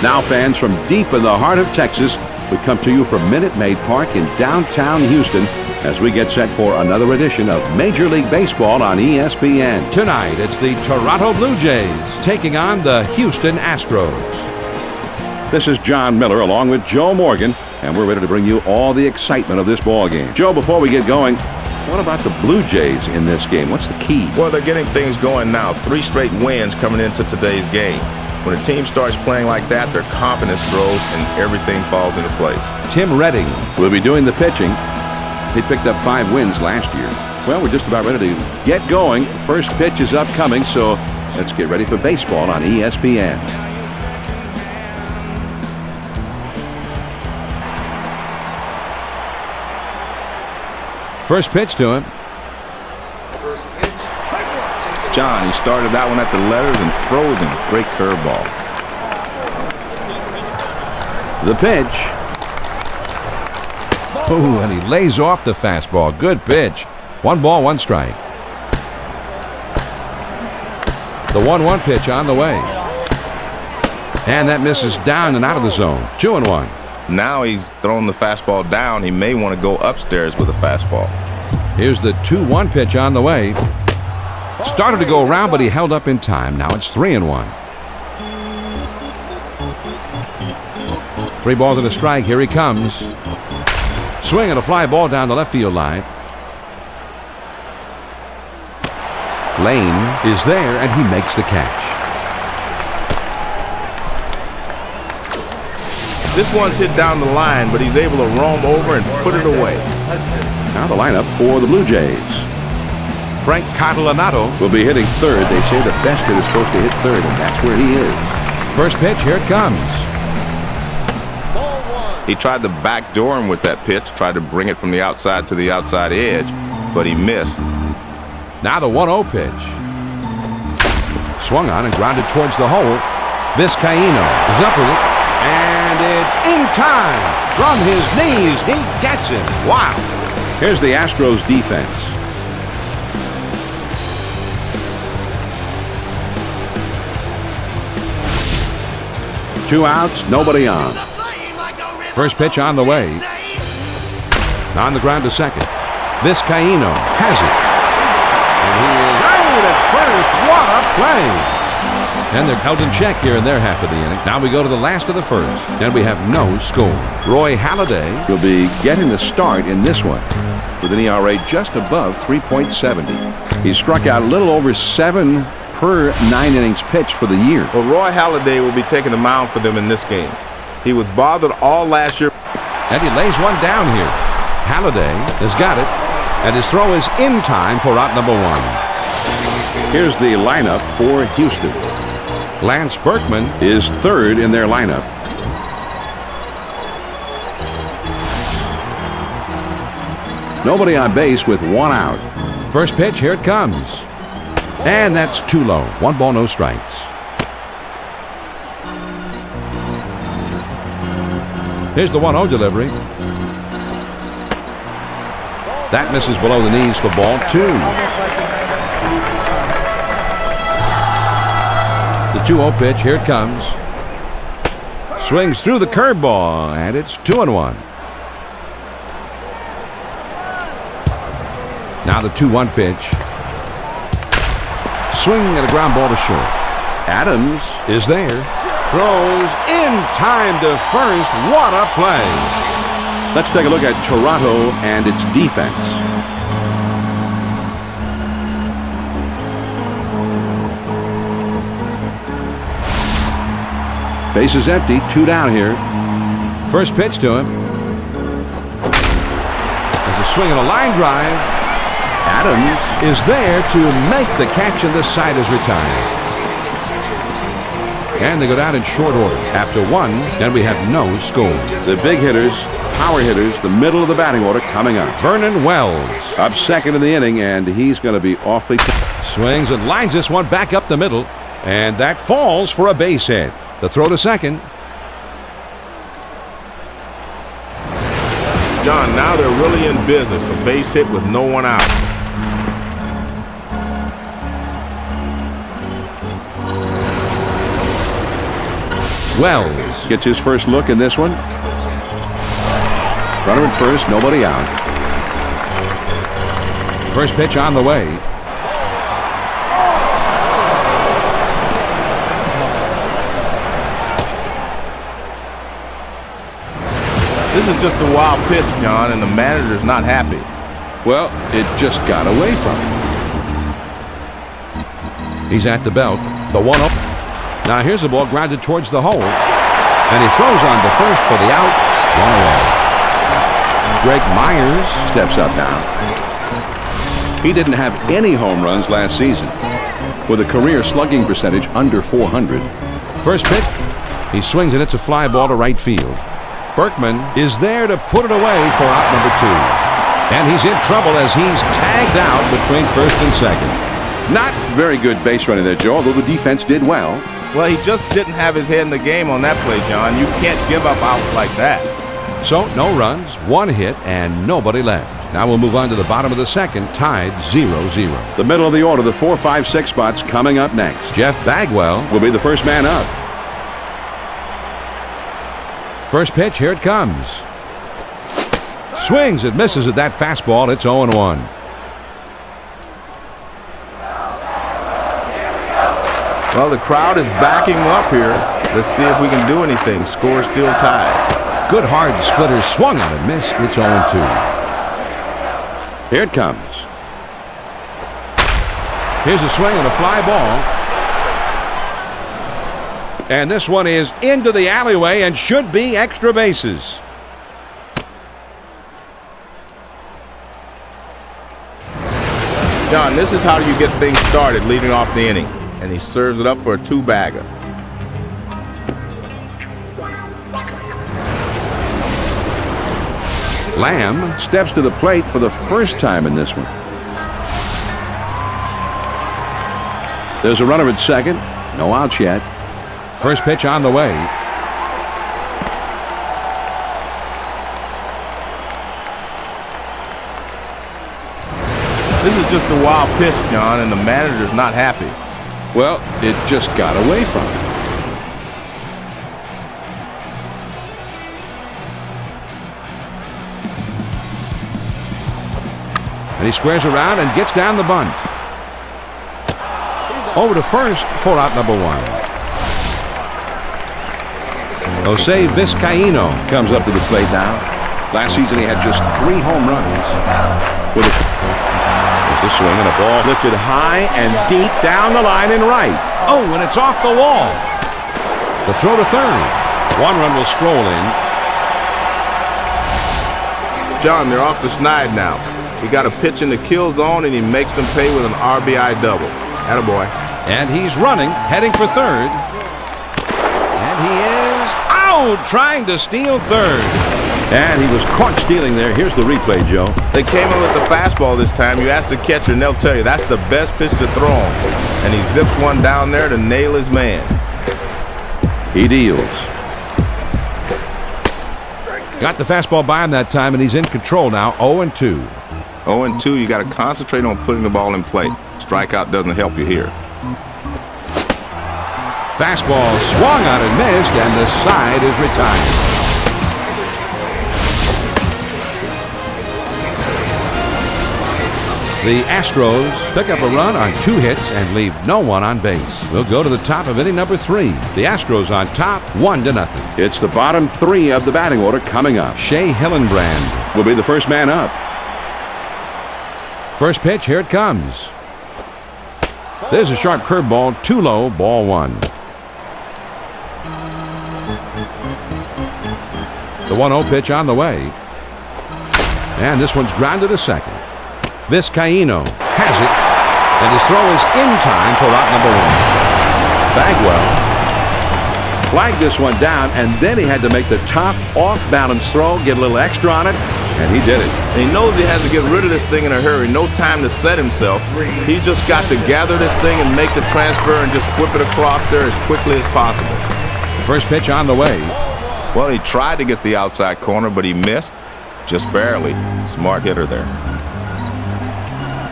Now, fans, from deep in the heart of Texas, we come to you from Minute Maid Park in downtown Houston as we get set for another edition of Major League Baseball on ESPN. Tonight, it's the Toronto Blue Jays taking on the Houston Astros. This is John Miller along with Joe Morgan, and we're ready to bring you all the excitement of this ball game. Joe, before we get going, what about the Blue Jays in this game? What's the key? Well, they're getting things going now. 3 straight wins coming into today's game. When a team starts playing like that, their confidence grows and everything falls into place. Tim Redding will be doing the pitching. He picked up 5 wins last year. Well, we're just about ready to get going. First pitch is upcoming, so let's get ready for baseball on ESPN. First pitch to him. John, he started that one at the letters and froze him. Great curveball. The pitch. Oh, and he lays off the fastball. Good pitch. 1 ball, 1 strike. The 1-1 pitch on the way. And that misses down and out of the zone. 2-1. Now he's throwing the fastball down. He may want to go upstairs with a fastball. Here's the 2-1 pitch on the way. Started to go around, but he held up in time. Now it's 3-1. 3 balls and a strike. Here he comes. Swing and a fly ball down the left field line. Lane is there, and he makes the catch. This one's hit down the line, but he's able to roam over and put it away. Now the lineup for the Blue Jays. Frank Catalanato will be hitting third. They say the best hitter is supposed to hit third, and that's where he is. First pitch, here it comes. He tried to backdoor him with that pitch, tried to bring it from the outside to the outside edge, but he missed. Now the 1-0 pitch. Swung on and grounded towards the hole. Vizcaíno is up with it, and it's in time. From his knees, he gets it. Wow. Here's the Astros defense. Two outs, nobody on. First pitch on the way. On the ground to second. Vizcaíno has it. And he is out at first. What a play. And they're held in check here in their half of the inning. Now we go to the last of the first. And we have no score. Roy Halladay will be getting the start in this one with an ERA just above 3.70. He struck out a little over 7 per 9 innings pitched for the year. Well, Roy Halladay will be taking the mound for them in this game. He was bothered all last year. And he lays one down here. Halladay has got it, and his throw is in time for out number 1. Here's the lineup for Houston. Lance Berkman is third in their lineup. Nobody on base with 1 out. First pitch, here it comes. And that's too low. 1 ball, no strikes. Here's the 1-0 delivery. That misses below the knees for ball 2. The 2-0 pitch, here it comes. Swings through the curveball, and it's 2-1. Now the 2-1 pitch. Swing and a ground ball to short. Adams is there. Throws in time to first. What a play. Let's take a look at Toronto and its defense. Base is empty. 2 down here. First pitch to him. There's a swing and a line drive. Adams is there to make the catch, and the side is retired. And they go down in short order. After 1, and we have no score. The big hitters, power hitters, the middle of the batting order coming up. Vernon Wells up second in the inning, and he's going to be awfully swings and lines this one back up the middle, and that falls for a base hit. The throw to second. John, now they're really in business. A base hit with no one out. Wells gets his first look in this one. Runner at first, nobody out. First pitch on the way. This is just a wild pitch, John, and the manager's not happy. Well, it just got away from him. He's at the belt. The 1-0. Now here's the ball grounded towards the hole. And he throws on to first for the out. 1 away. Greg Myers Steps up now. He didn't have any home runs last season, with a career slugging percentage under 400. First pitch. He swings and it's a fly ball to right field. Berkman is there to put it away for out number 2. And he's in trouble as he's tagged out between first and second. Not very good base running there, Joe, although the defense did well. Well, he just didn't have his head in the game on that play, John. You can't give up outs like that. So no runs, 1 hit, and nobody left. Now we'll move on to the bottom of the second, tied 0-0. The middle of the order, the 4, 5, 6 spots coming up next. Jeff Bagwell Will be the first man up. First pitch, here it comes. Swings, it misses at that fastball. It's 0-1. Well, the crowd is backing him up here. Let's see if we can do anything. Score still tied. Good hard splitter, swung on and missed. It's 0-2. Here it comes. Here's a swing and a fly ball. And this one is into the alleyway and should be extra bases. John, this is how you get things started leading off the inning. And he serves it up for a 2-bagger. Lamb steps to the plate for the first time in this one. There's a runner at second. No outs yet. First pitch on the way. This is just a wild pitch, John, and the manager's not happy. Well, it just got away from him. And he squares around and gets down the bunt. Over to first for out number 1. Jose Vizcaíno comes up to the plate now. Last season he had just 3 home runs. With a swing and a ball lifted high and deep down the line in right. Oh, and it's off the wall. The throw to third. 1 run will stroll in. John, they're off the snide now. He got a pitch in the kill zone, and he makes them pay with an RBI double. Attaboy. And he's running, heading for third. And he is out, trying to steal third. And he was caught stealing there. Here's the replay, Joe. They came in with the fastball this time. You ask the catcher, and they'll tell you that's the best pitch to throw him. And he zips one down there to nail his man. He deals. Got the fastball by him that time, and he's in control now, 0-2. 0-2, you got to concentrate on putting the ball in play. Strikeout doesn't help you here. Fastball swung on and missed, and the side is retired. The Astros pick up a run on 2 hits and leave no one on base. We'll go to the top of inning number 3. The Astros on top, 1-0. It's the bottom 3 of the batting order coming up. Shea Hillenbrand Will be the first man up. First pitch, here it comes. There's a sharp curveball, too low, ball 1. The 1-0 pitch on the way. And this one's grounded to second. Vizcaíno has it, and his throw is in time for out number 1. Bagwell flagged this one down, and then he had to make the tough, off-balance throw, get a little extra on it, and he did it. And he knows he has to get rid of this thing in a hurry. No time to set himself. He's just got to gather this thing and make the transfer and just whip it across there as quickly as possible. First pitch on the way. Well, he tried to get the outside corner, but he missed. Just barely. Smart hitter there.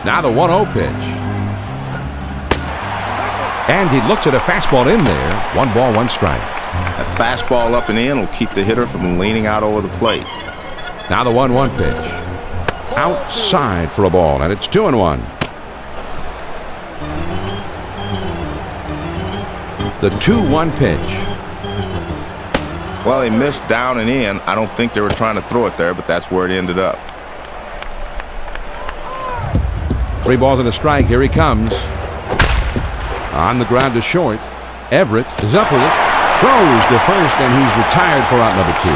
Now the 1-0 pitch. And he looks at a fastball in there. 1 ball, 1 strike. That fastball up and in will keep the hitter from leaning out over the plate. Now the 1-1 pitch. Outside for a ball, and it's 2-1. The 2-1 pitch. Well, he missed down and in. I don't think they were trying to throw it there, but that's where it ended up. 3 balls and a strike. Here he comes. On the ground to short. Everett is up with it. Throws to first, and he's retired for out number 2.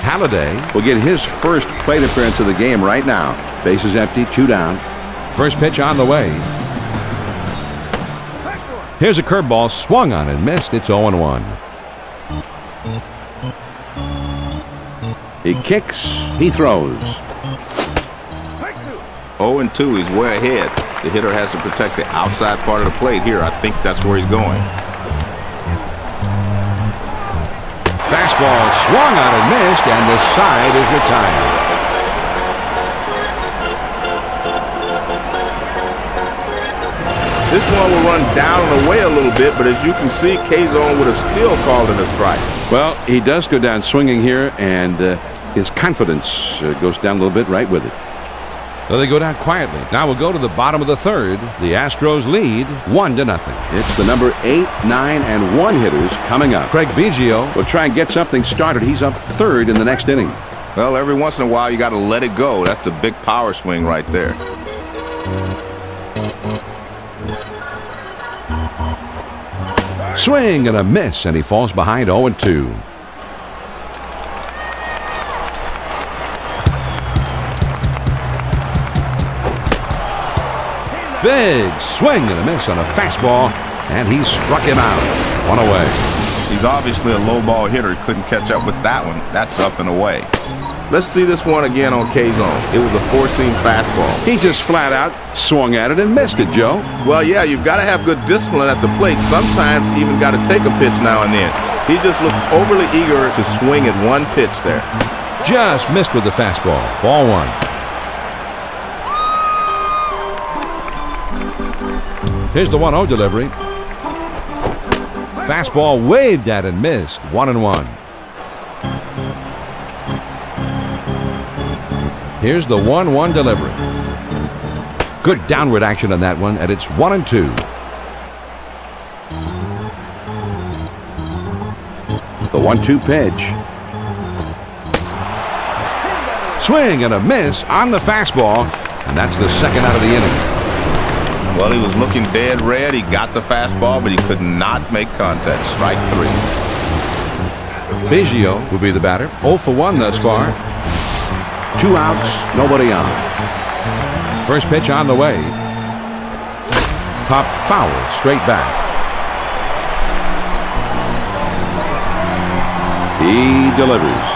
Halliday will get his first plate appearance of the game right now. Bases empty, 2 down. First pitch on the way. Here's a curveball, swung on and missed. It's 0-1. He kicks, he throws. 0-2, he's way ahead. The hitter has to protect the outside part of the plate here. I think that's where he's going. Fastball swung on and missed, and the side is retired. This one will run down and away a little bit, but as you can see, K-Zone would have still called it a strike. Well, he does go down swinging here, and his confidence goes down a little bit right with it. So they go down quietly. Now we'll go to the bottom of the third. The Astros lead 1-0. It's the number 8, 9, and 1 hitters coming up. Craig Biggio will try and get something started. He's up 3rd in the next inning. Well, every once in a while, you got to let it go. That's a big power swing right there. Swing and a miss, and he falls behind 0-2. Big swing and a miss on a fastball, and he struck him out. 1 away. He's obviously a low ball hitter. He couldn't catch up with that one. That's up and away. Let's see this one again on K-Zone. It was a 4-seam fastball. He just flat out swung at it and missed it, Joe. Well, yeah, you've got to have good discipline at the plate. Sometimes you even got to take a pitch now and then. He just looked overly eager to swing at one pitch there. Just missed with the fastball. Ball 1. Here's the 1-0 delivery. Fastball waved at and missed. 1-1. Here's the 1-1 delivery. Good downward action on that one, and it's 1-2. The 1-2 pitch. Swing and a miss on the fastball, and that's the second out of the inning. Well, he was looking dead red. He got the fastball, but he could not make contact. Strike 3. Biggio will be the batter. 0 for 1 thus far. 2 outs, nobody on. First pitch on the way. Pop foul, straight back. He delivers.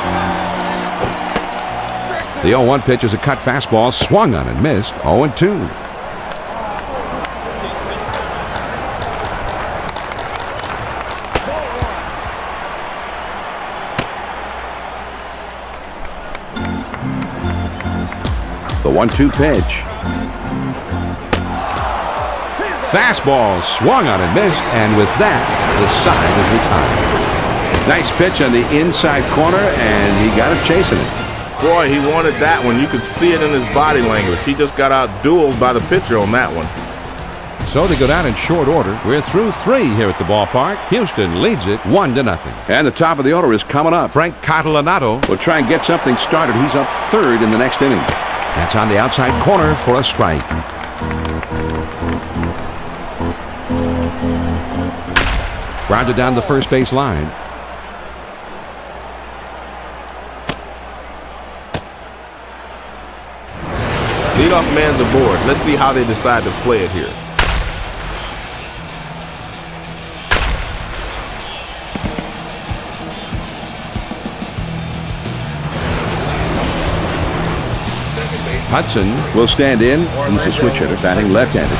The 0-1 pitch is a cut fastball, swung on and missed. 0-2. The 1-2 pitch. Fastball swung on and missed, and with that, the side is retired. Nice pitch on the inside corner, and he got him chasing it. Boy, he wanted that one. You could see it in his body language. He just got out-dueled by the pitcher on that one. So they go down in short order. We're through 3 here at the ballpark. Houston leads it 1-0. And the top of the order is coming up. Frank Catalanato will try and get something started. He's up 3rd in the next inning. That's on the outside corner for a strike. Grounded down the first base line. Leadoff man's aboard. Let's see how they decide to play it here. Hudson will stand in. He's a switch hitter, batting left-handed.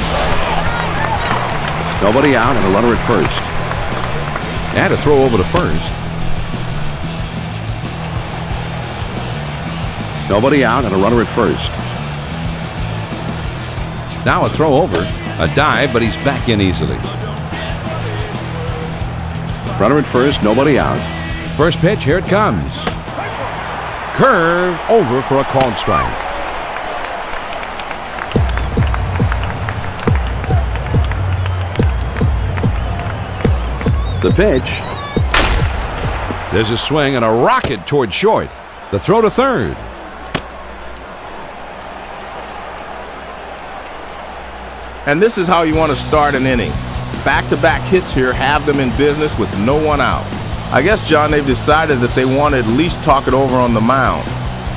Nobody out and a runner at first. And a throw over to first. Nobody out and a runner at first. Now a throw over. A dive, but he's back in easily. Runner at first, nobody out. First pitch, here it comes. Curve over for a called strike. The pitch. There's a swing and a rocket toward short. The throw to third. And this is how you want to start an inning. Back-to-back hits here have them in business with no one out. I guess, John, they've decided that they want to at least talk it over on the mound.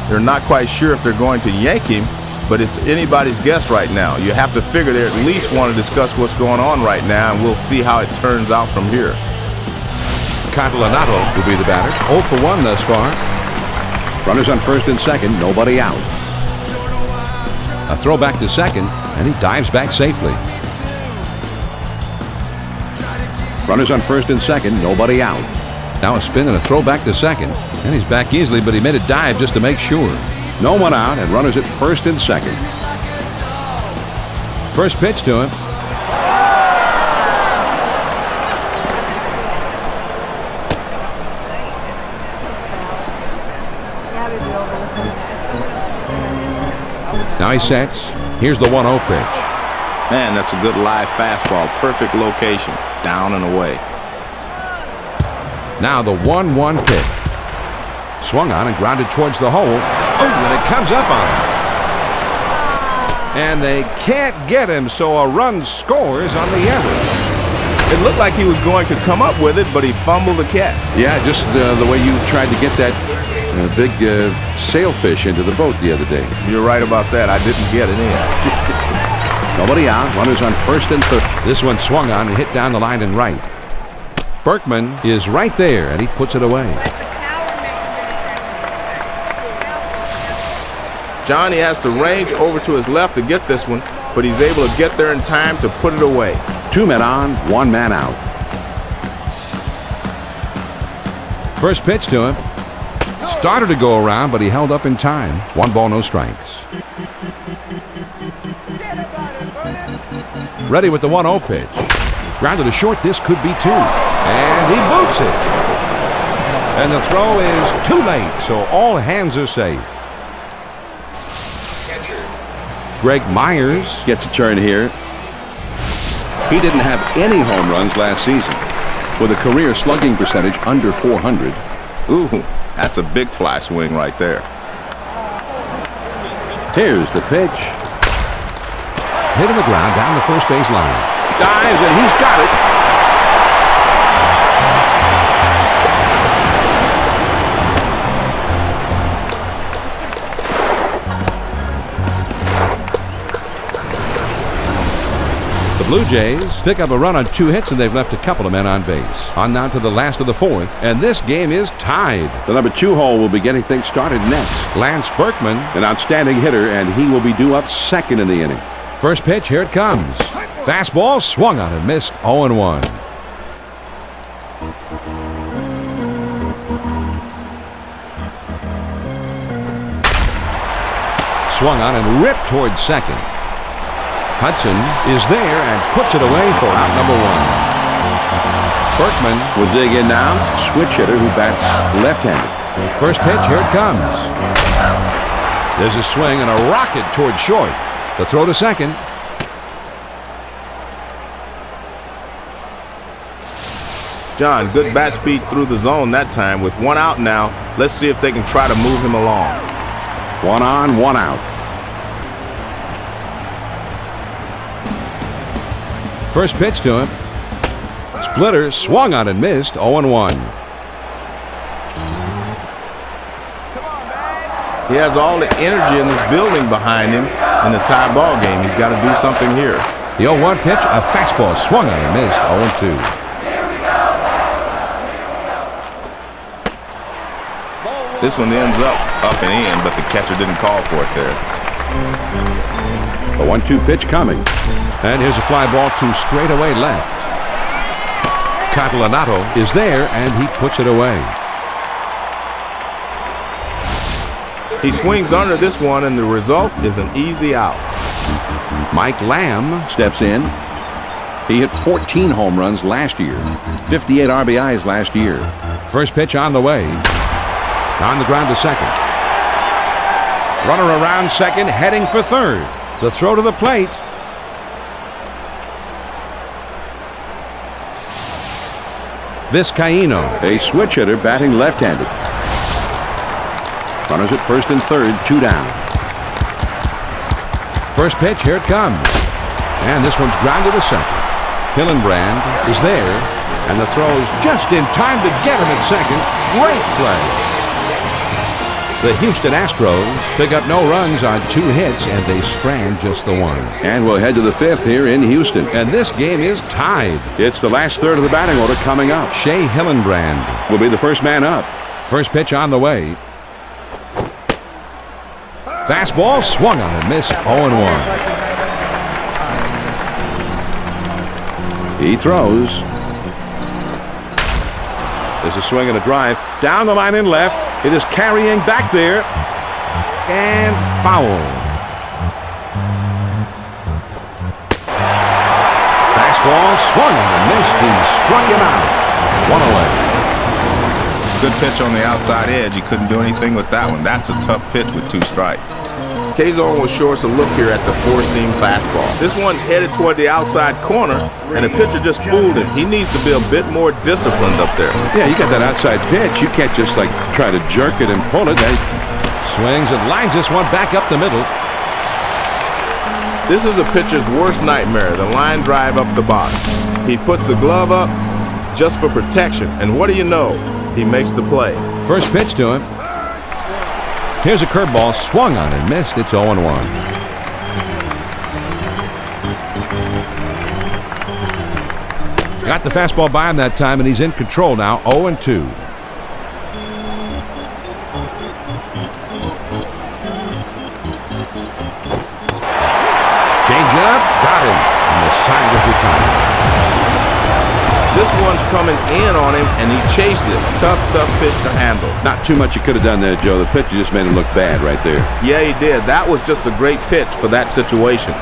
They're not quite sure if they're going to yank him, but it's anybody's guess right now. You have to figure they at least want to discuss what's going on right now, and we'll see how it turns out from here. Catalanato will be the batter. 0 for 1 thus far. Runners on first and second, nobody out. A throw back to second, and he dives back safely. Runners on first and second, nobody out. Now a spin and a throw back to second, and he's back easily, but he made a dive just to make sure. No one out, and runners at first and second. First pitch to him. Now he sets. Here's the 1-0 pitch. Man, that's a good live fastball. Perfect location. Down and away. Now the 1-1 pitch. Swung on and grounded towards the hole. Oh, and it comes up on him. And they can't get him, so a run scores on the error. It looked like he was going to come up with it, but he fumbled the catch. Yeah, just the way you tried to get that big sailfish into the boat the other day. You're right about that. I didn't get it in. Nobody out. Runners on first and third. This one swung on and hit down the line and right. Berkman is right there, and he puts it away. Johnny has to range over to his left to get this one, but he's able to get there in time to put it away. 2 men on, 1 man out. First pitch to him. Started to go around, but he held up in time. 1 ball, no strikes. Ready with the 1-0 pitch. Grounded to short. This could be 2. And he boots it. And the throw is too late, so all hands are safe. Greg Myers Gets a turn here. He didn't have any home runs last season, with a career slugging percentage under 400. Ooh, that's a big fly swing right there. Here's the pitch. hit on the ground down the first base line. Dives, and he's got it. The Blue Jays pick up a run on 2 hits, and they've left a couple of men on base. On now to the last of the 4th, and this game is tied. The number 2 hole will be getting things started next. Lance Berkman, An outstanding hitter, and he will be due up second in the inning. first pitch, here it comes. Fastball swung on and missed. 0-1. Swung on and ripped towards second. Hudson is there and puts it away for out number 1. Berkman Will dig in now. Switch hitter who bats left-handed. first pitch, here it comes. There's a swing and a rocket toward short. The throw to second. John, good bat speed through the zone that time. With 1 out now, let's see if they can try to move him along. 1 on, 1 out. First pitch to him. Splitter swung on and missed. 0-1. He has all the energy in this building behind him in the tie ball game. He's got to do something here. The 0-1 pitch, a fastball swung on and missed. 0-2. This one ends up and in, but the catcher didn't call for it there. The 1-2 pitch coming. And here's a fly ball to straightaway left. Catalanato is there, and he puts it away. He swings under this one, and the result is an easy out. Mike Lamb Steps in. He hit 14 home runs last year, 58 RBIs last year. First pitch on the way. On the ground to second. Runner around second, heading for third. The throw to the plate. Vizcaíno. A switch hitter batting left-handed. Runners at first and third, 2 down. First pitch, here it comes. And this one's grounded to second. Hillenbrand is there, and the throw's just in time to get him at second. Great play. The Houston Astros pick up no runs on 2 hits, and they strand just the one. And we'll head to the 5th here in Houston. And this game is tied. It's the last third of the batting order coming up. Shea Hillenbrand Will be the first man up. First pitch on the way. Fastball swung on and missed. 0-1. He throws. There's a swing and a drive. Down the line in left. It is carrying back there. And foul. Fastball swung on and missed. He struck him out. 1 away. Good pitch on the outside edge. He couldn't do anything with that one. That's a tough pitch with 2 strikes. K-Zone will show us a look here at the 4-seam fastball. This one's headed toward the outside corner, and the pitcher just fooled him. He needs to be a bit more disciplined up there. Yeah, you got that outside pitch. You can't just like try to jerk it and pull it. Swings and lines this one back up the middle. This is a pitcher's worst nightmare, the line drive up the box. He puts the glove up just for protection, and what do you know? He makes the play. First pitch to him. Here's a curveball, swung on and missed. It's 0-1. Got the fastball by him that time, and he's in control now. 0-2. Change up, got him. And the side is retired. This one's coming in on him, and he chased it. Tough pitch to handle. Not too much you could have done there, Joe. The pitcher just made him look bad right there. Yeah, he did. That was just a great pitch for that situation.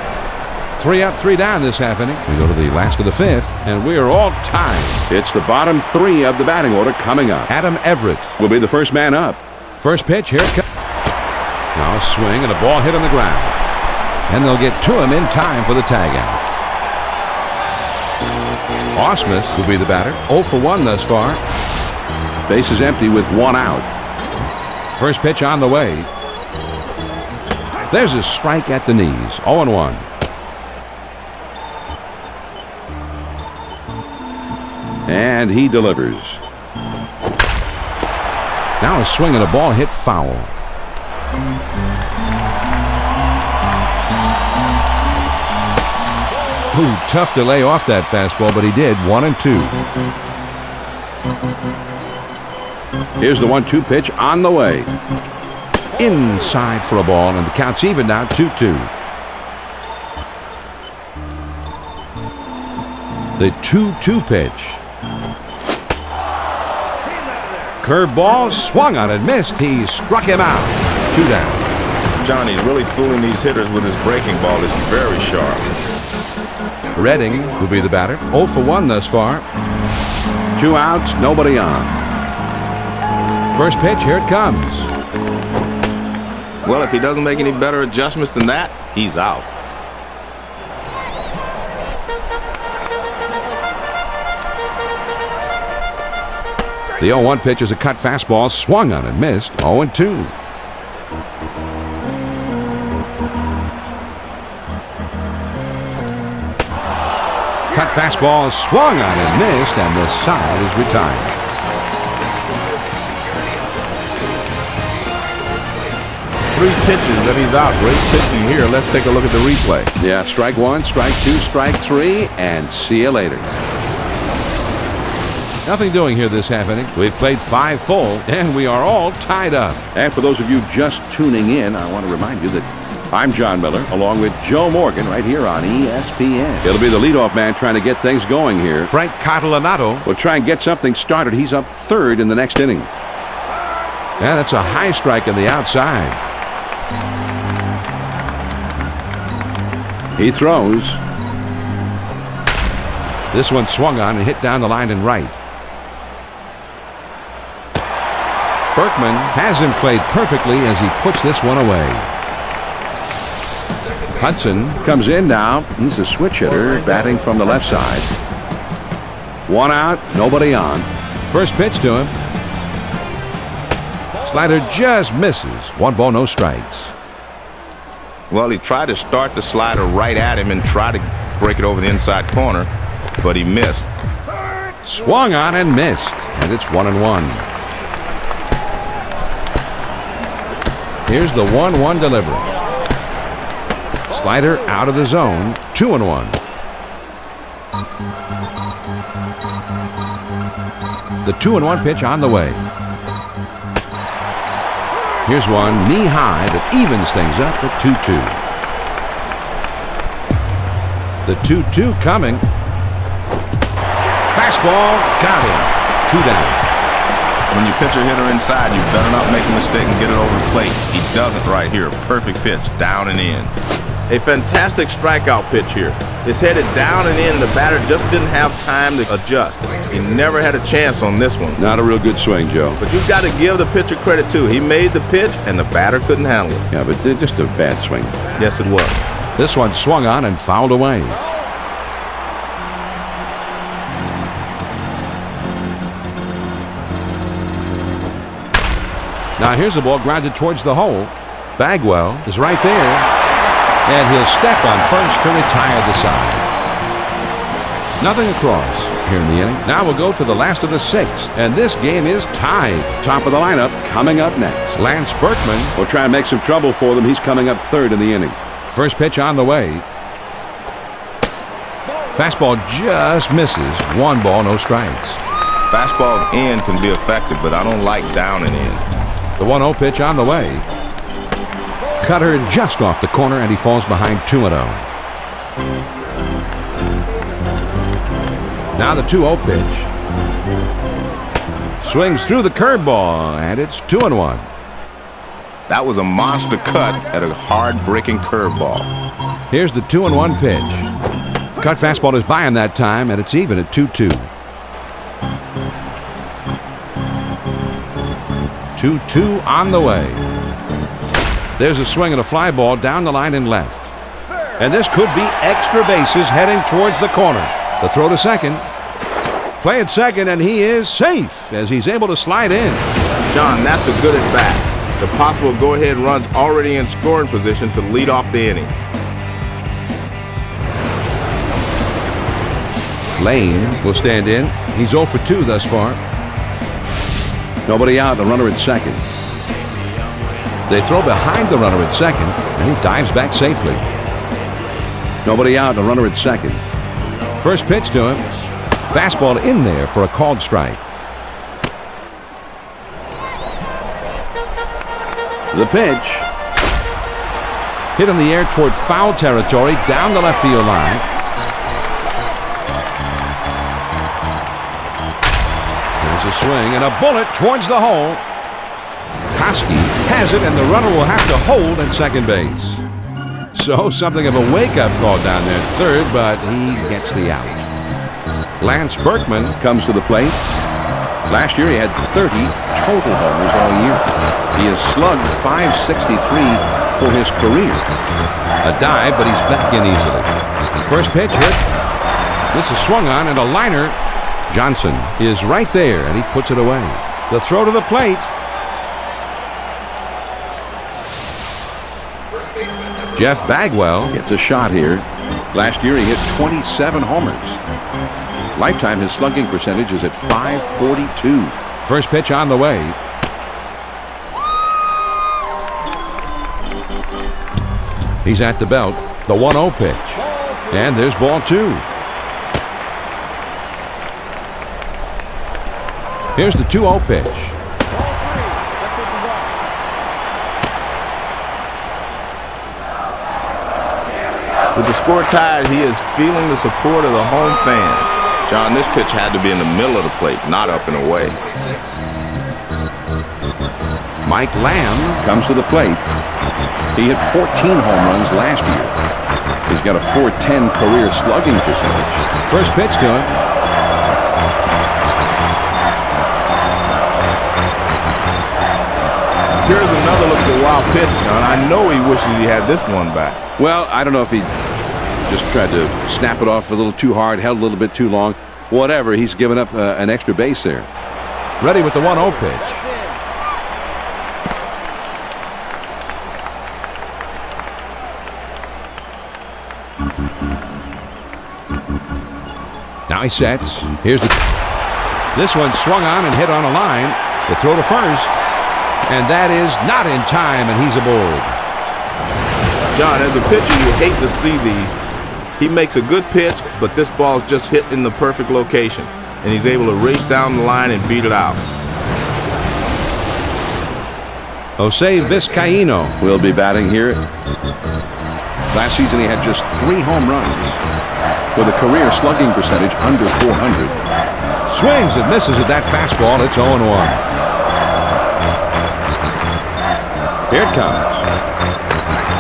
3 up, 3 down this happening. We go to the last of the 5th, and we are all tied. It's the bottom 3 of the batting order coming up. Adam Everett will be the first man up. First pitch, here it comes. Now a swing and a ball hit on the ground. And they'll get to him in time for the tag out. Osmus will be the batter. 0 for 1 thus far. Base is empty with 1 out. First pitch on the way. There's a strike at the knees. 0-1. And he delivers. Now a swing and a ball hit foul. Ooh, tough to lay off that fastball, but he did. 1-2. Here's the 1-2 pitch on the way. Inside for a ball, and the count's even now. 2-2. The 2-2 pitch. Curveball swung on and missed. He struck him out. 2 down. Johnny's really fooling these hitters with his breaking ball. It's very sharp. Redding will be the batter. 0 for 1 thus far. 2 outs, nobody on. First pitch, here it comes. Well, if he doesn't make any better adjustments than that, he's out. The 0-1 pitch is a cut fastball, swung on and missed. 0-2. Cut fastball, swung on and missed, and the side is retired. Three pitches and he's out. Great pitching here. Let's take a look at the replay. Yeah, strike 1, strike 2, strike 3, and see you later. Nothing doing here this happening. We've played 5 full, and we are all tied up. And for those of you just tuning in, I want to remind you that I'm John Miller, along with Joe Morgan, right here on ESPN. It'll be the leadoff man trying to get things going here. Frank Catalanato will try and get something started. He's up 3rd in the next inning. Yeah, that's a high strike on the outside. He throws. This one swung on and hit down the line and right. Berkman has him played perfectly as he puts this one away. Hudson Comes in now. He's a switch hitter, batting from the left side. One out, nobody on. first pitch to him. Slider just misses. 1 ball, no strikes. Well, he tried to start the slider right at him and try to break it over the inside corner, but he missed. Swung on and missed, and it's 1-1. Here's the 1-1 delivery. Slider out of the zone. 2-1. The 2-1 pitch on the way. Here's one knee high that evens things up at 2-2. The 2-2 coming. Fastball got him. 2 down. When you pitch a hitter inside, you better not make a mistake and get it over the plate. He doesn't right here. Perfect pitch, down and in. A fantastic strikeout pitch here. It's headed down and in. The batter just didn't have time to adjust. He never had a chance on this one. Not a real good swing, Joe. But you've got to give the pitcher credit, too. He made the pitch, and the batter couldn't handle it. Yeah, but just a bad swing. Yes, it was. This one swung on and fouled away. Now here's the ball grounded towards the hole. Bagwell is right there, and he'll step on first to retire the side. Nothing across here in the inning. Now we'll go to the last of the 6, and this game is tied. Top of the lineup coming up next. Lance Berkman We'll try and make some trouble for them. He's coming up 3rd in the inning. first pitch on the way. Fastball just misses. 1 ball, no strikes. Fastball in can be effective, but I don't like down and in. The 1-0 pitch on the way. Cutter just off the corner, and he falls behind 2-0. Now the 2-0 pitch. Swings through the curveball, and it's 2-1. That was a monster cut at a hard-breaking curveball. Here's the 2-1 pitch. Cut fastball is by him that time, and it's even at 2-2. 2-2 on the way. There's a swing and a fly ball down the line and left. And this could be extra bases heading towards the corner. The throw to second. Play at second, and he is safe as he's able to slide in. John, that's a good at bat. The possible go-ahead run's already in scoring position to lead off the inning. Lane will stand in. He's 0 for 2 thus far. Nobody out, the runner at second. They throw behind the runner at second, and he dives back safely. Nobody out, the runner at second. First pitch to him. Fastball in there for a called strike. The pitch. Hit in the air toward foul territory down the left field line. There's a swing and a bullet towards the hole. Koski has it, and the runner will have to hold at second base. So something of a wake-up call down there at third, but he gets the out. Lance Berkman Comes to the plate. Last year he had 30 total homers all year. He has slugged .563 for his career. a dive, but he's back in easily. First pitch hit. This is swung on, and a liner. Johnson is right there, and he puts it away. The throw to the plate. Jeff Bagwell Gets a shot here. Last year he hit 27 homers. Lifetime his slugging percentage is at .542. First pitch on the way. He's at the belt. The 1-0 pitch. And there's ball 2. Here's the 2-0 pitch. With the score tied, he is feeling the support of the home fan. John, this pitch had to be in the middle of the plate, not up and away. Mike Lamb Comes to the plate. He hit 14 home runs last year. He's got a .410 career slugging percentage. First pitch to him. Here's another look at the wild pitch, John. I know he wishes he had this one back. Well, I don't know if he just tried to snap it off a little too hard, held a little bit too long. Whatever, he's given up an extra base there. Ready with the 1-0 pitch. Now he sets. Here's this one swung on and hit on a line. The throw to first. And that is not in time, and he's aboard. John, as a pitcher, you hate to see these. He makes a good pitch, but this ball's just hit in the perfect location, and he's able to race down the line and beat it out. Jose Vizcaino will be batting here. Last season, he had just 3 home runs with a career slugging percentage under .400. Swings and misses at that fastball. It's 0-1. Here it comes.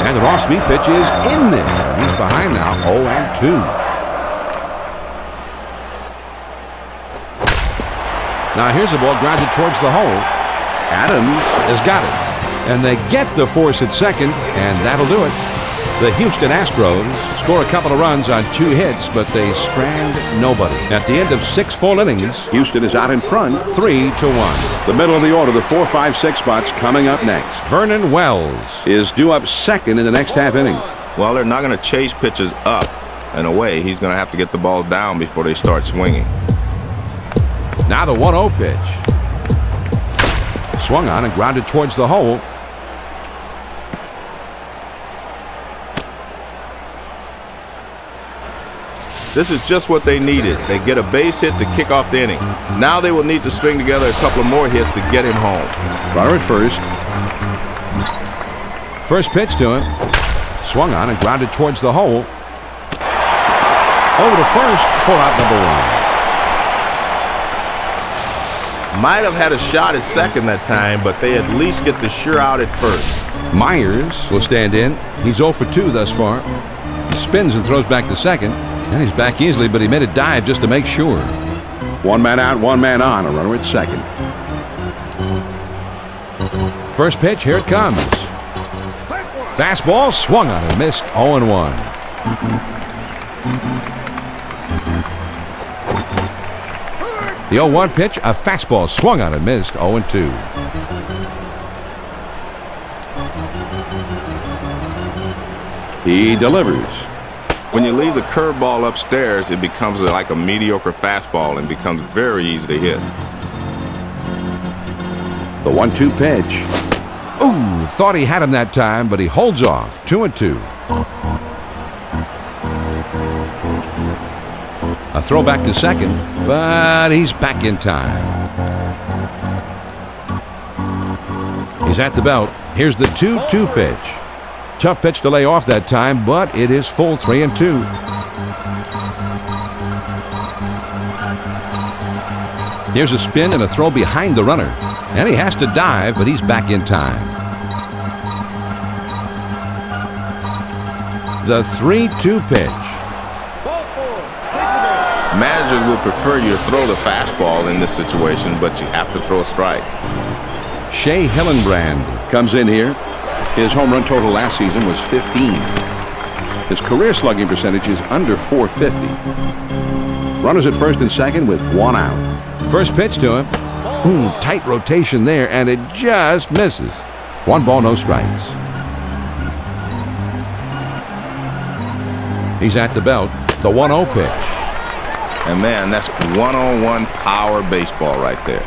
And the raw speed pitch is in there. He's behind now, 0-2. Now here's the ball grounded towards the hole. Adams has got it. And they get the force at second, and that'll do it. The Houston Astros score a couple of runs on 2 hits, but they strand nobody. At the end of 6 full innings, Houston is out in front, 3-1. The middle of the order, the 4, 5, 6 spots coming up next. Vernon Wells is due up second in the next half inning. Well, they're not going to chase pitches up and away. He's going to have to get the ball down before they start swinging. Now the 1-0 pitch. Swung on and grounded towards the hole. This is just what they needed. They get a base hit to kick off the inning. Now they will need to string together a couple of more hits to get him home. Runner at first. First pitch to him. Swung on and grounded towards the hole. Over to first for out number 1. Might have had a shot at second that time, but they at least get the sure out at first. Myers will stand in. He's 0 for 2 thus far. Spins and throws back to second. And he's back easily, but he made a dive just to make sure. 1 man out, 1 man on. A runner at second. First pitch, here it comes. Fastball swung on and missed. 0-1. The 0-1 pitch, a fastball swung on and missed. 0-2. He delivers. When you leave the curveball upstairs, it becomes like a mediocre fastball and becomes very easy to hit. The 1-2 pitch. Ooh, thought he had him that time, but he holds off. 2-2. A throw back to second, but he's back in time. He's at the belt. Here's the 2-2 pitch. Tough pitch to lay off that time, but it is full 3-2. Here's a spin and a throw behind the runner. And he has to dive, but he's back in time. The 3-2 pitch. Managers would prefer you to throw the fastball in this situation, but you have to throw a strike. Shea Hillenbrand comes in here. His home run total last season was 15. His career slugging percentage is under .450. Runners at first and second with 1 out. First pitch to him. Ooh, tight rotation there, and it just misses. 1 ball, no strikes. He's at the belt. The 1-0 pitch. And man, that's one-on-one power baseball right there.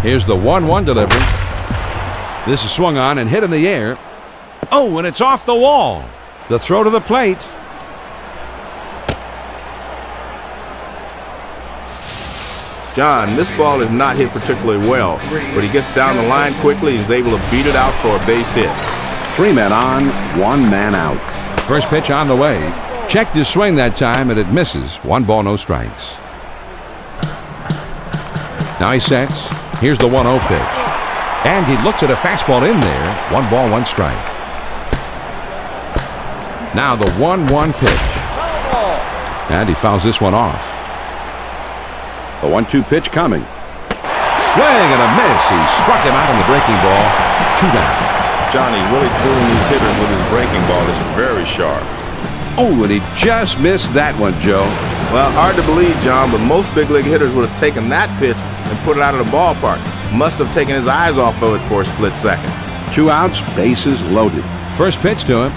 Here's the 1-1 delivery. This is swung on and hit in the air. Oh, and it's off the wall. The throw to the plate. John, this ball is not hit particularly well, but he gets down the line quickly and is able to beat it out for a base hit. 3 men on, 1 man out. First pitch on the way. Checked his swing that time, and it misses. 1 ball, no strikes. Now he sets. Here's the 1-0 pitch. And he looks at a fastball in there. 1 ball, 1 strike. Now the 1-1 pitch. And he fouls this one off. The 1-2 pitch coming. Swing and a miss. He struck him out on the breaking ball. 2 down. Johnny really fooling these hitters with his breaking ball. Is very sharp. Oh, and he just missed that one, Joe. Well, hard to believe, John, but most big league hitters would have taken that pitch and put it out of the ballpark. Must have taken his eyes off of it for a split second. 2 outs, bases loaded. First pitch to him.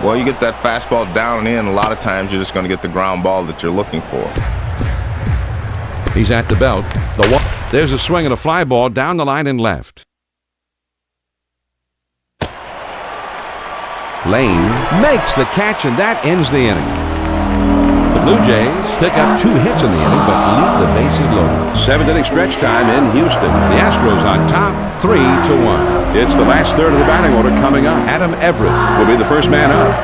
Well, you get that fastball down and in, a lot of times you're just going to get the ground ball that you're looking for. He's at the belt. There's a swing and a fly ball down the line and left. Lane makes the catch, and that ends the inning. The Blue Jays pick up 2 hits in the inning, but leave the bases loaded. 7th inning stretch time in Houston. The Astros on top, 3-1. It's the last third of the batting order coming up. Adam Everett Will be the first man up.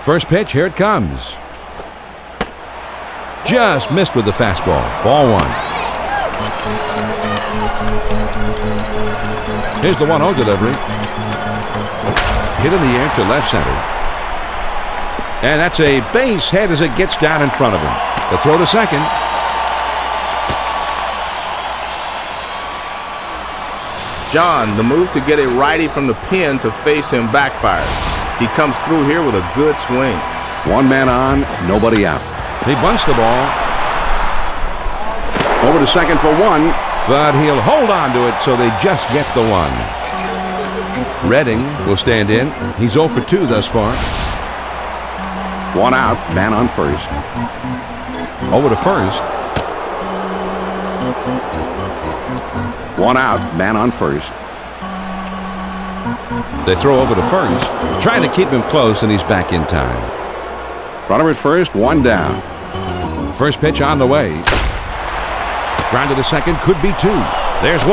First pitch, here it comes. Just missed with the fastball. Ball 1. Here's the 1-0 delivery. Hit in the air to left center. And that's a base hit as it gets down in front of him. The throw to second. John, the move to get a righty from the pin to face him backfires. He comes through here with a good swing. 1 man on, nobody out. He bunts the ball. Over to second for 1. But he'll hold on to it, so they just get the 1. Redding will stand in. He's 0 for 2 thus far. 1 out, man on first. Over to first. 1 out, man on first. They throw over to first, trying to keep him close, and he's back in time. Runner at first, 1 down. First pitch on the way. Ground to the second, could be 2. There's 1.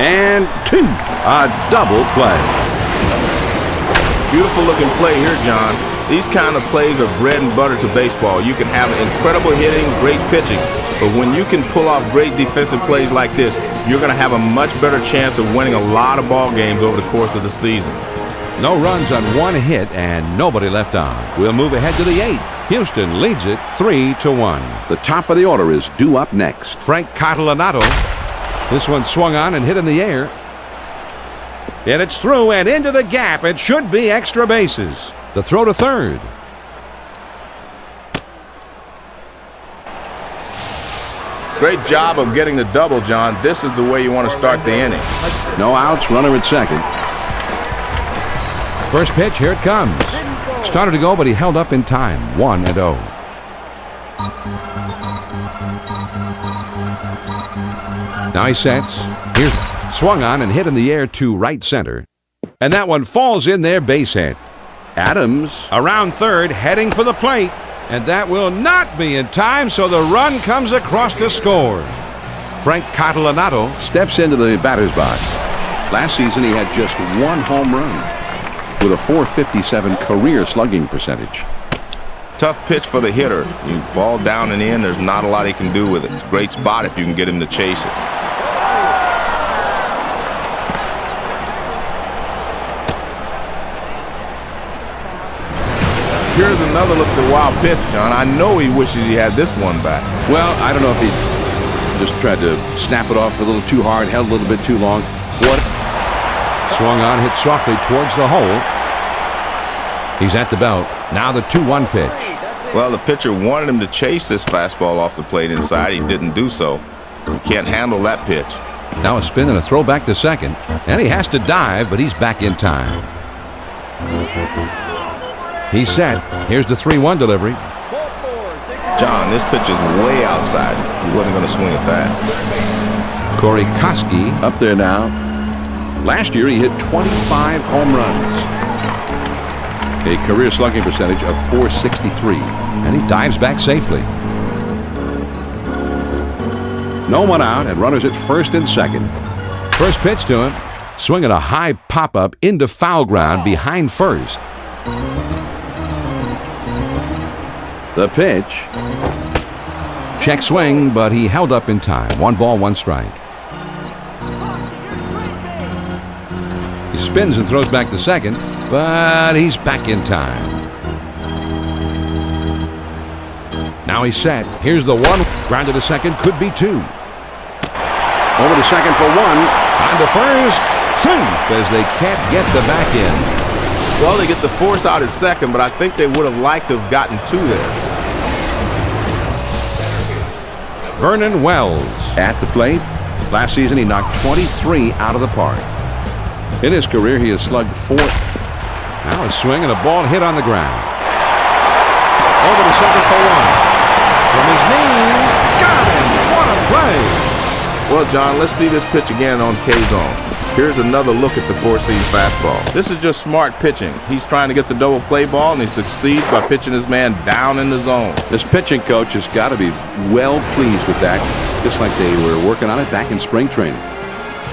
And 2. A double play. Beautiful looking play here, John. These kind of plays are bread and butter to baseball. You can have incredible hitting, great pitching, but when you can pull off great defensive plays like this, you're going to have a much better chance of winning a lot of ball games over the course of the season. No runs on 1 hit and nobody left on. We'll move ahead to the 8th. Houston leads it 3-1. The top of the order is due up next. Frank Catalanato. This one swung on and hit in the air. And it's through and into the gap. It should be extra bases. The throw to third. Great job of getting the double, John. This is the way you want to start the inning. No outs, runner at second. First pitch, here it comes. Started to go, but he held up in time. 1-0. Now he sets. Here's swung on and hit in the air to right center. And that one falls in there, base hit. Adams around third, heading for the plate. And that will not be in time, so the run comes across to score. Frank Catalanato Steps into the batter's box. Last season he had just 1 home run with a .457 career slugging percentage. Tough pitch for the hitter. You ball down and in, there's not a lot he can do with it. It's a great spot if you can get him to chase it. Here's another look at the wild pitch, John. I know he wishes he had this one back. Well, I don't know if he just tried to snap it off a little too hard, held a little bit too long. What? swung on, hit softly towards the hole. He's at the belt. Now the 2-1 pitch. Well, the pitcher wanted him to chase this fastball off the plate inside. He didn't do so. He can't handle that pitch. Now a spin and a throw back to second. And he has to dive, but he's back in time. He's set. Here's the 3-1 delivery. John, this pitch is way outside. He wasn't going to swing at that. Corey Koski Up there now. Last year he hit 25 home runs. A career slugging percentage of .463. and he dives back safely. No one out and runners at first and second. First pitch to him. Swinging a high pop-up into foul ground behind first. The pitch. Check swing, but he held up in time. 1 ball, 1 strike. He spins and throws back to second, but he's back in time. Now he's set. Here's the 1. Grounded to second, could be 2. Over to second for 1. On to first. Safe as they can't get the back end. Well, they get the force out at second, but I think they would have liked to have gotten 2 there. Vernon Wells. At the plate. Last season he knocked 23 out of the park. In his career he has slugged 4. Now a swing and a ball hit on the ground. Over to second for 1. From his knee. Got him. What a play. Well, John, let's see this pitch again on K-Zone. Here's another look at the 4-seam fastball. This is just smart pitching. He's trying to get the double play ball, and he succeeds by pitching his man down in the zone. This pitching coach has got to be well pleased with that, just like they were working on it back in spring training.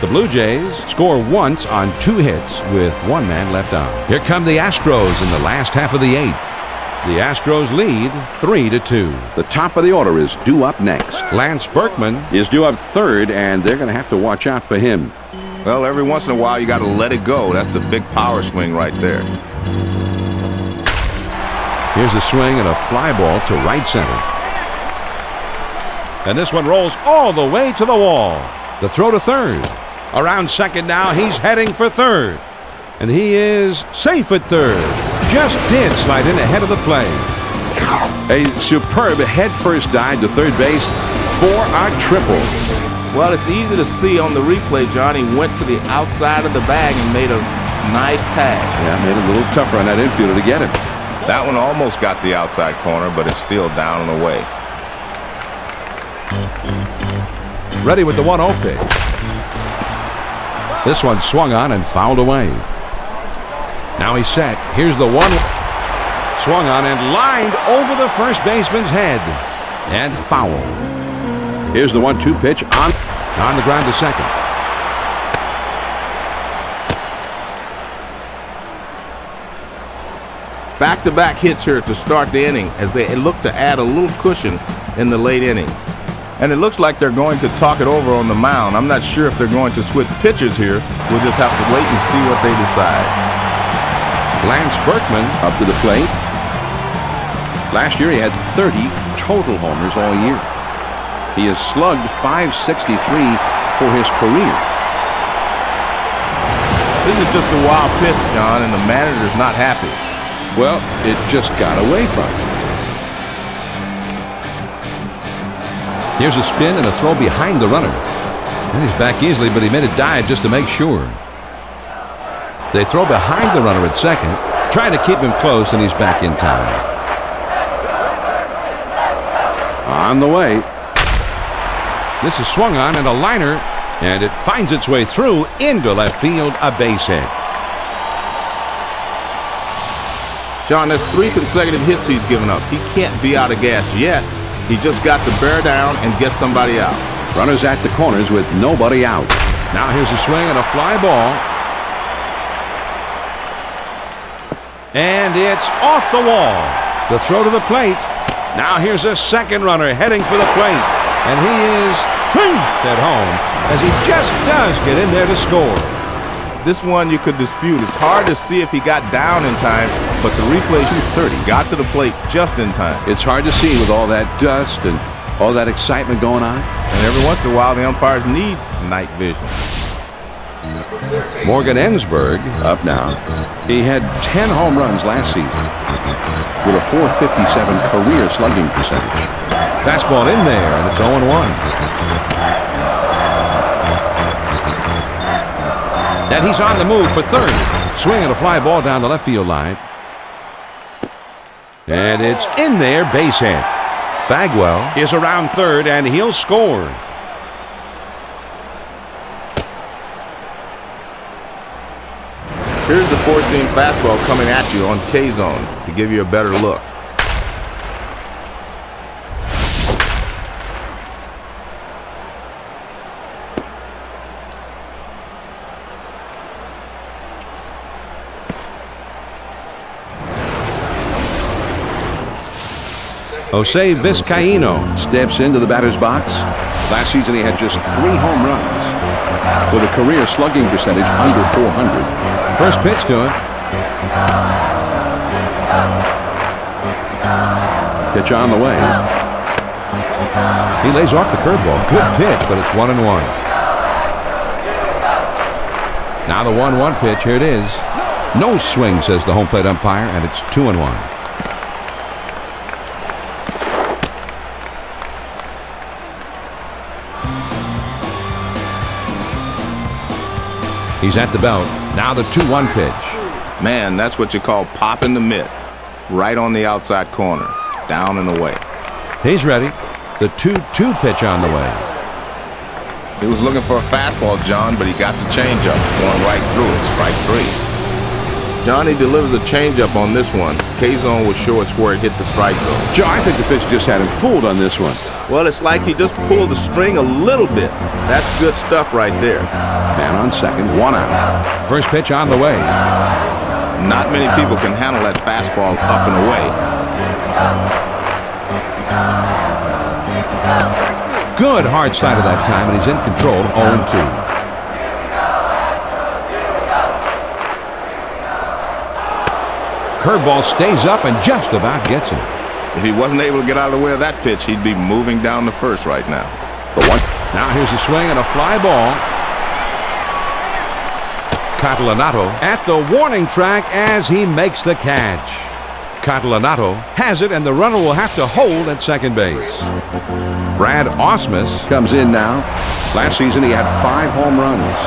The Blue Jays score once on 2 hits with 1 man left on. Here come the Astros in the last half of the 8th. The Astros lead 3-2. The top of the order is due up next. Lance Berkman is due up third, and they're going to have to watch out for him. Well, every once in a while you got to let it go. That's a big power swing right there. Here's a swing and a fly ball to right center. And this one rolls all the way to the wall. The throw to third. Around second now, he's heading for third. And he is safe at third. Just did slide in ahead of the play. A superb head-first dive to third base for a triple. Well, it's easy to see on the replay, John. He went to the outside of the bag and made a nice tag. Yeah, made it a little tougher on that infielder to get him. That one almost got the outside corner, but it's still down and away. Ready with the 1-0 pitch. This one swung on and fouled away. Now he's set. Here's the 1. Swung on and lined over the first baseman's head. And foul. Here's the 1-2 pitch on the ground to second. Back-to-back hits here to start the inning as they look to add a little cushion in the late innings. And it looks like they're going to talk it over on the mound. I'm not sure if they're going to switch pitchers here. We'll just have to wait and see what they decide. Lance Berkman up to the plate. Last year he had 30 total homers all year. He has slugged .563 for his career. This is just a wild pitch, John, and the manager's not happy. Well, it just got away from him. Here's a spin and a throw behind the runner. And he's back easily, but he made a dive just to make sure. They throw behind the runner at second, trying to keep him close, and he's back in time. On the way. This is swung on and a liner, and it finds its way through into left field, a base hit. John, that's 3 consecutive hits he's given up. He can't be out of gas yet. He just got to bear down and get somebody out. Runners at the corners with nobody out. Now here's a swing and a fly ball. And it's off the wall. The throw to the plate. Now here's a second runner heading for the plate. And he is safe at home as he just does get in there to score. This one you could dispute. It's hard to see if he got down in time, but the replay 230 got to the plate just in time. It's hard to see with all that dust and all that excitement going on. And every once in a while, the umpires need night vision. Morgan Ensberg up now. He had 10 home runs last season with a .457 career slugging percentage. Fastball in there, and it's 0-1. And he's on the move for third. Swinging a fly ball down the left field line. And it's in there, base hit. Bagwell is around third, and he'll score. Here's the 4-seam fastball coming at you on K-Zone to give you a better look. Jose Vizcaino steps into the batter's box. Last season he had just 3 home runs with a career slugging percentage under .400. First pitch to him. Pitch on the way. He lays off the curveball. Good pitch, but it's 1-1. Now the 1-1 pitch. Here it is. No swing, says the home plate umpire, and it's 2-1. He's at the belt. Now the 2-1 pitch. Man, that's what you call popping the mitt. Right on the outside corner. Down and away. He's ready. The 2-2 pitch on the way. He was looking for a fastball, John, but he got the changeup. Going right through it. Strike 3. Johnny delivers a changeup on this one. K-zone will show us where it hit the strike zone. Joe, I think the pitch just had him fooled on this one. Well, it's like he just pulled the string a little bit. That's good stuff right there. Man on second, 1 out. First pitch on the way. Not many people can handle that fastball up and away. Good hard slider that time, and he's in control, 0-2. Curveball stays up and just about gets him. If he wasn't able to get out of the way of that pitch, he'd be moving down the first right now. Now here's a swing and a fly ball. Catalanato at the warning track as he makes the catch. Catalanato has it, and the runner will have to hold at second base. Brad Ausmus comes in now. Last season he had 5 home runs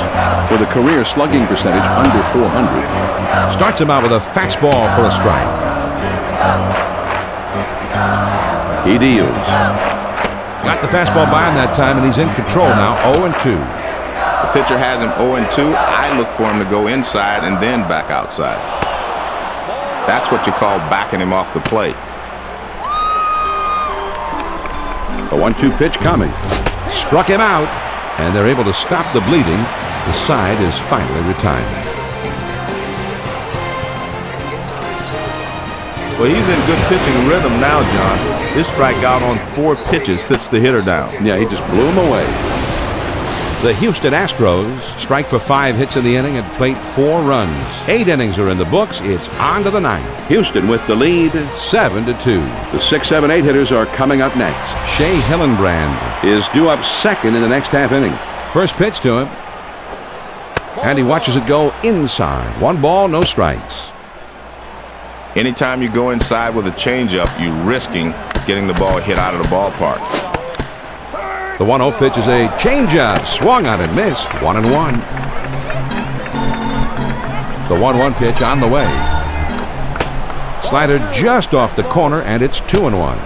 with a career slugging percentage under .400. Starts him out with a fastball for a strike. He deals. Got the fastball by him that time, and he's in control now, 0-2. The pitcher has him 0-2. I look for him to go inside and then back outside. That's what you call backing him off the plate. A 1-2 pitch coming. Struck him out, and they're able to stop the bleeding. The side is finally retired. Well, he's in good pitching rhythm now, John. His strikeout on 4 pitches sits the hitter down. Yeah, he just blew him away. The Houston Astros strike for 5 hits in the inning and plate 4 runs. 8 innings are in the books. It's on to the 9th. Houston with the lead, 7-2. The 6, 7, 8 hitters are coming up next. Shea Hillenbrand is due up second in the next half inning. First pitch to him, and he watches it go inside. 1 ball, no strikes. Anytime you go inside with a changeup, you're risking getting the ball hit out of the ballpark. The 1-0 pitch is a changeup. Swung on and missed. 1-1. The 1-1 pitch on the way. Slider just off the corner, and it's 2-1.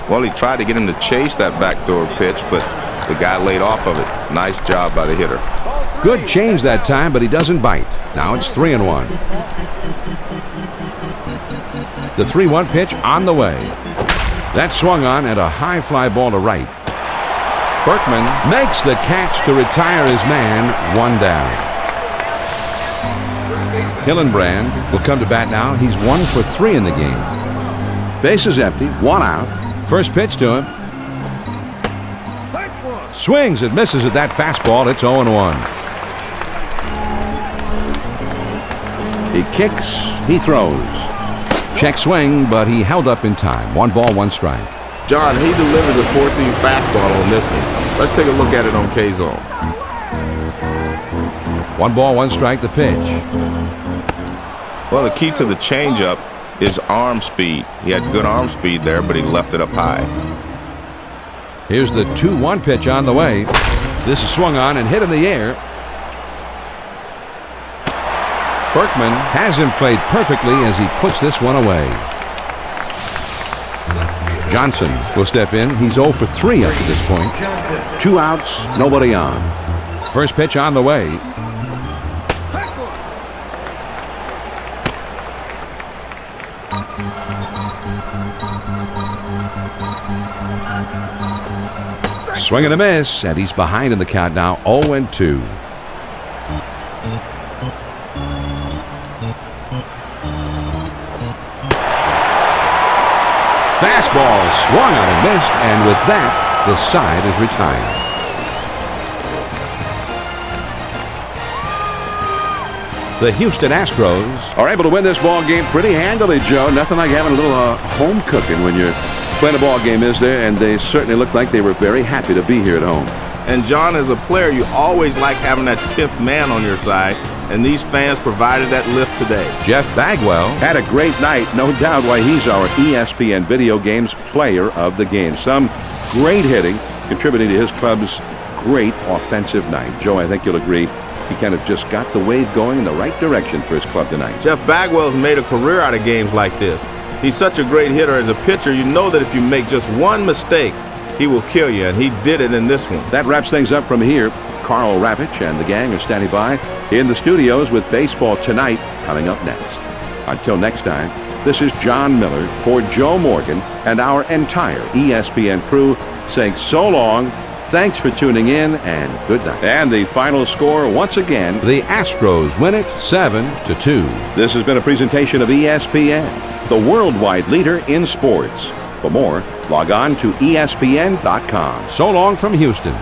Well, he tried to get him to chase that backdoor pitch, but the guy laid off of it. Nice job by the hitter. Good change that time, but he doesn't bite. Now it's 3-1. The 3-1 pitch on the way. That swung on and a high fly ball to right. Berkman makes the catch to retire his man, 1 down. Hillenbrand will come to bat now. He's 1 for 3 in the game. Base is empty, 1 out. First pitch to him. Swings and misses at that fastball. It's 0-1. He kicks, he throws. Check swing, but he held up in time. 1 ball, 1 strike. John, he delivers a 4-seam fastball on this one. Let's take a look at it on K-zone. 1 ball, 1 strike, the pitch. Well, the key to the changeup is arm speed. He had good arm speed there, but he left it up high. Here's the 2-1 pitch on the way. This is swung on and hit in the air. Berkman has him played perfectly as he puts this one away. Johnson will step in. He's 0 for 3 up to this point. 2 outs, nobody on. First pitch on the way. Swing and a miss, and he's behind in the count now, 0-2. Fastball swung on and missed, and with that, the side is retired. The Houston Astros are able to win this ball game pretty handily, Joe. Nothing like having a little home cooking when you're playing a ball game, is there? And they certainly looked like they were very happy to be here at home. And John, as a player, you always like having that 10th man on your side, and these fans provided that lift today. Jeff Bagwell had a great night, no doubt why he's our ESPN Video Games Player of the Game. Some great hitting, contributing to his club's great offensive night. Joe, I think you'll agree, he kind of just got the wave going in the right direction for his club tonight. Jeff Bagwell's made a career out of games like this. He's such a great hitter as a pitcher. You know that if you make just one mistake, he will kill you, and he did it in this one. That wraps things up from here. Carl Ravitch and the gang are standing by in the studios with Baseball Tonight coming up next. Until next time, this is John Miller for Joe Morgan and our entire ESPN crew saying so long. Thanks for tuning in, and good night. And the final score, once again, the Astros win it 7-2. This has been a presentation of ESPN, the worldwide leader in sports. For more, log on to ESPN.com. So long from Houston.